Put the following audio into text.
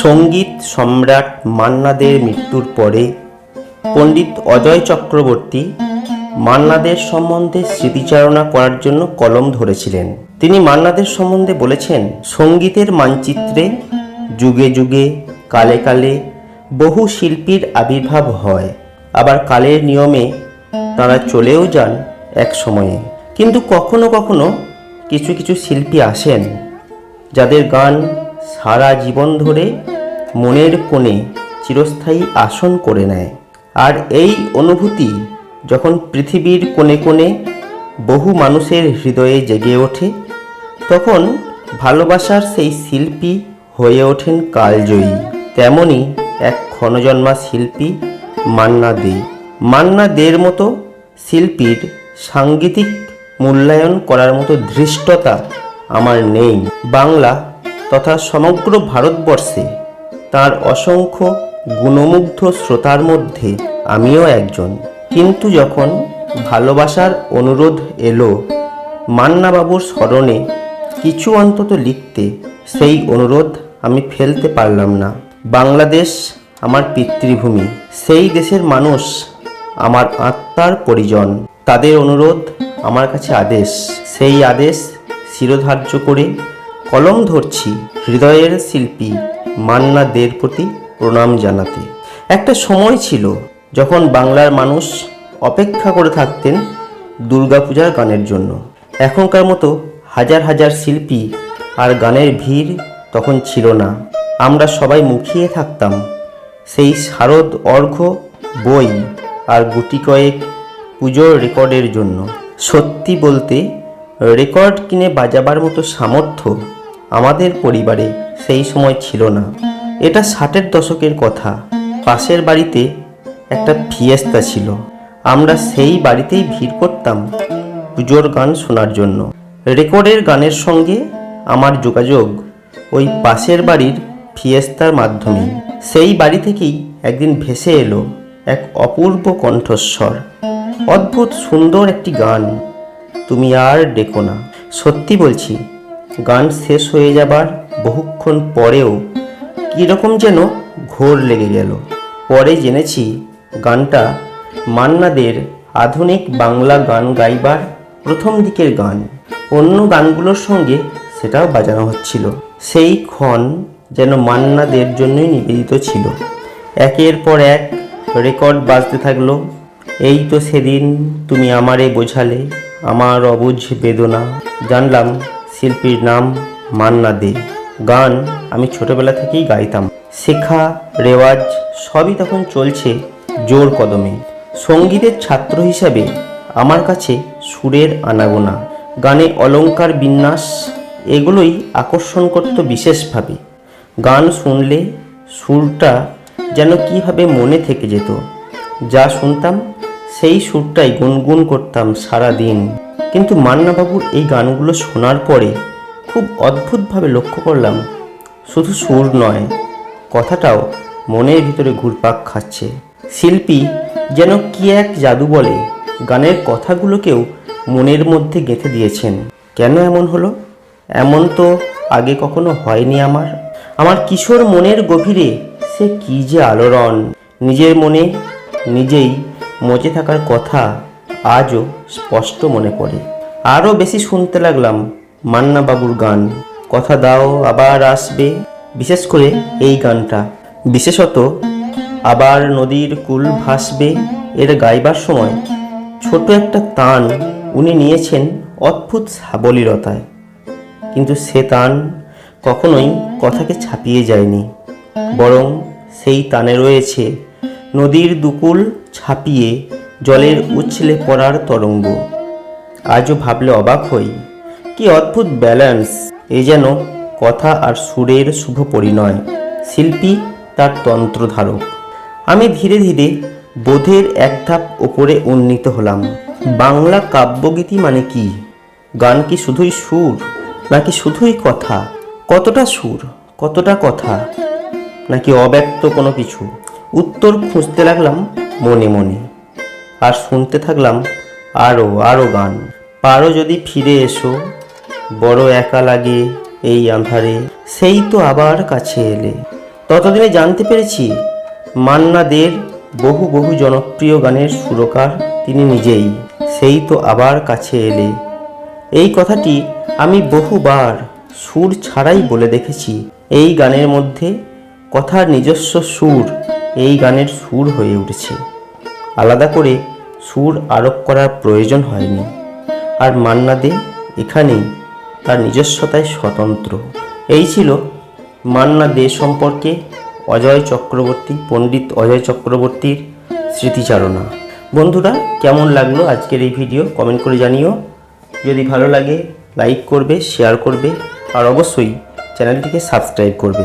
সঙ্গীত সম্রাট মান্না দের মৃত্যুর পরে পণ্ডিত অজয় চক্রবর্তী মান্না দের সম্বন্ধে স্মৃতিচারণা করার জন্য কলম ধরেছিলেন। তিনি মান্না দের সম্বন্ধে বলেছেন, সঙ্গীতের মানচিত্রে যুগে যুগে কালে কালে বহু শিল্পীর আবির্ভাব হয়, আবার কালের নিয়মে তারা চলেও যান এক সময়ে। কিন্তু কখনো কখনো কিছু কিছু শিল্পী আসেন যাদের গান সারা জীবন ধরে মনের কোণে চিরস্থায়ী আসন করে নেয়। আর এই অনুভূতি যখন পৃথিবীর কোণে কোণে বহু মানুষের হৃদয়ে জেগে ওঠে, তখন ভালোবাসার সেই শিল্পী হয়ে ওঠেন কালজয়ী। তেমনি এক ক্ষণজন্মা শিল্পী মান্না দে। মান্না দের মতো শিল্পীর সাংগীতিক মূল্যায়ন করার মতো ধৃষ্টতা আমার নেই। বাংলা তথা সমগ্র ভারতবর্ষে তার অসংখ্য গুণমুগ্ধ শ্রোতার মধ্যে আমিও একজন। কিন্তু যখন ভালোবাসার অনুরোধ এলো মান্না বাবুর স্মরণে কিছু অন্তত লিখতে, সেই অনুরোধ আমি ফেলতে পারলাম না। বাংলাদেশ আমার পিতৃভূমি, সেই দেশের মানুষ আমার আত্মার পরিজন। তাদের অনুরোধ আমার কাছে আদেশ। সেই আদেশ শিরোধার্য করে কলম ধরছি হৃদয়ের শিল্পী মান্না দের প্রতি প্রণাম জানাতে। একটা সময় ছিল যখন বাংলার মানুষ অপেক্ষা করে থাকতেন দুর্গাপূজার গানের জন্য। এখনকার মতো হাজার হাজার শিল্পী আর গানের ভিড় তখন ছিল না। আমরা সবাই মুখিয়ে থাকতাম সেই শারদ অর্ঘ্য, বই আর গুটি কয়েক পুজোর রেকর্ডের জন্য। সত্যি বলতে রেকর্ড কিনে বাজাবার মতো সামর্থ্য আমাদের পরিবারে সেই সময় ছিল না। এটা 60-এর দশকের কথা। পাশের বাড়িতে একটা ফিয়েস্তা ছিল, আমরা সেই বাড়িতেই ভিড় করতাম পুজোর গান শোনার জন্য। রেকর্ডের গানের সঙ্গে আমার যোগাযোগ ওই পাশের বাড়ির ফিয়েস্তার মাধ্যমে। সেই বাড়ি থেকেই একদিন ভেসে এলো এক অপূর্ব কণ্ঠস্বর, অদ্ভুত সুন্দর একটি গান, তুমি আর ডেকো না। সত্যি বলছি, গান শেষ হয়ে যাবার বহুক্ষণ পরেও কীরকম যেন ঘোর লেগে গেল। পরে জেনেছি গানটা মান্না দের আধুনিক বাংলা গান গাইবার প্রথম দিকের গান। অন্য গানগুলোর সঙ্গে সেটাও বাজানো হচ্ছিল। সেই ক্ষণ যেন মান্না দের জন্যই নিবেদিত ছিল। একের পর এক রেকর্ড বাজতে থাকলো। এই তো সেদিন তুমি আমারে বোঝালে আমার অবুঝ বেদনা। জানলাম শিল্পীর নাম মান্না দে। গান আমি ছোটবেলা থেকেই গাইতাম। শেখা রেওয়াজ সবই তখন চলছে জোর কদমে। সঙ্গীতের ছাত্র হিসাবে আমার কাছে সুরের আনাগোনা, গানে অলংকার বিন্যাস এগুলোই আকর্ষণ করত বিশেষভাবে। গান শুনলে সুরটা যেন কীভাবে মনে থেকে যেত। যা শুনতাম সেই সুরটাই গুনগুন করতাম সারা দিন। কিন্তু মান্নাবাবুর এই গানগুলো শোনার পরে খুব অদ্ভুতভাবে লক্ষ্য করলাম, শুধু সুর নয়, কথাটাও মনের ভিতরে ঘুরপাক খাচ্ছে। শিল্পী যেন কি এক জাদু বলে গানের কথাগুলোকেও মনের মধ্যে গেঁথে দিয়েছেন। কেন এমন হলো? এমন তো আগে কখনো হয়নি। আমার কিশোর মনের গভীরে সে কি যে আলোড়ন। নিজের মনে নিজেই মজে থাকার কথা আজও স্পষ্ট মনে পড়ে। আরও বেশি শুনতে লাগলাম মান্না বাবুর গান। কথা দাও আবার আসবে, বিশেষ করে এই গানটা, বিশেষত আবার নদীর কূল ভাসবে এর গাইবার সময় ছোট একটা তান উনি নিয়েছেন অদ্ভুত সাবলীলতায়। কিন্তু সে তান কখনোই কথাকে ছাপিয়ে যায়নি, বরং সেই তানে রয়েছে নদীর দুকুল ছাপিয়ে জলের উছলে পড়ার তরঙ্গ। আজও ভাবলে অবাক হই, কি অদ্ভুত ব্যালেন্স! এ যেন কথা আর সুরের শুভ পরিণয়। শিল্পী তার তন্ত্রধারক। আমি ধীরে ধীরে বোধের এক ধাপ ওপরে উন্নীত হলাম। বাংলা কাব্যগীতি মানে কি? গান কি শুধুই সুর, নাকি শুধুই কথা? কতটা সুর, কতটা কথা, নাকি অব্যক্ত কোনো কিছু? উত্তর খুঁজতে লাগলাম মনে মনে, আর শুনতে থাকলাম আরও আরও গান। পারো যদি ফিরে এসো, বড় একা লাগে এই আঁধারে, সেই তো আবার কাছে এলে, ততদিনে জানতে পেরেছি মান্না দের বহু বহু জনপ্রিয় গানের সুরকার তিনি নিজেই। সেই তো আবার কাছে এলে, এই কথাটি আমি বহুবার সুর ছাড়াই বলে দেখেছি। এই গানের মধ্যে কথার নিজস্ব সুর এই গানের সুর হয়ে উঠেছে, আলাদা করে সুর আরোপ করার প্রয়োজন হয়নি। আর মান্না দে এখানেই তার নিজস্বতায় স্বতন্ত্র। এই ছিল মান্না দে সম্পর্কে অজয় চক্রবর্তী, পণ্ডিত অজয় চক্রবর্তীর স্মৃতিচারণা। বন্ধুরা, কেমন লাগলো আজকের এই ভিডিও কমেন্ট করে জানিও। যদি ভালো লাগে লাইক করবে, শেয়ার করবে আর অবশ্যই চ্যানেলটিকে সাবস্ক্রাইব করবে।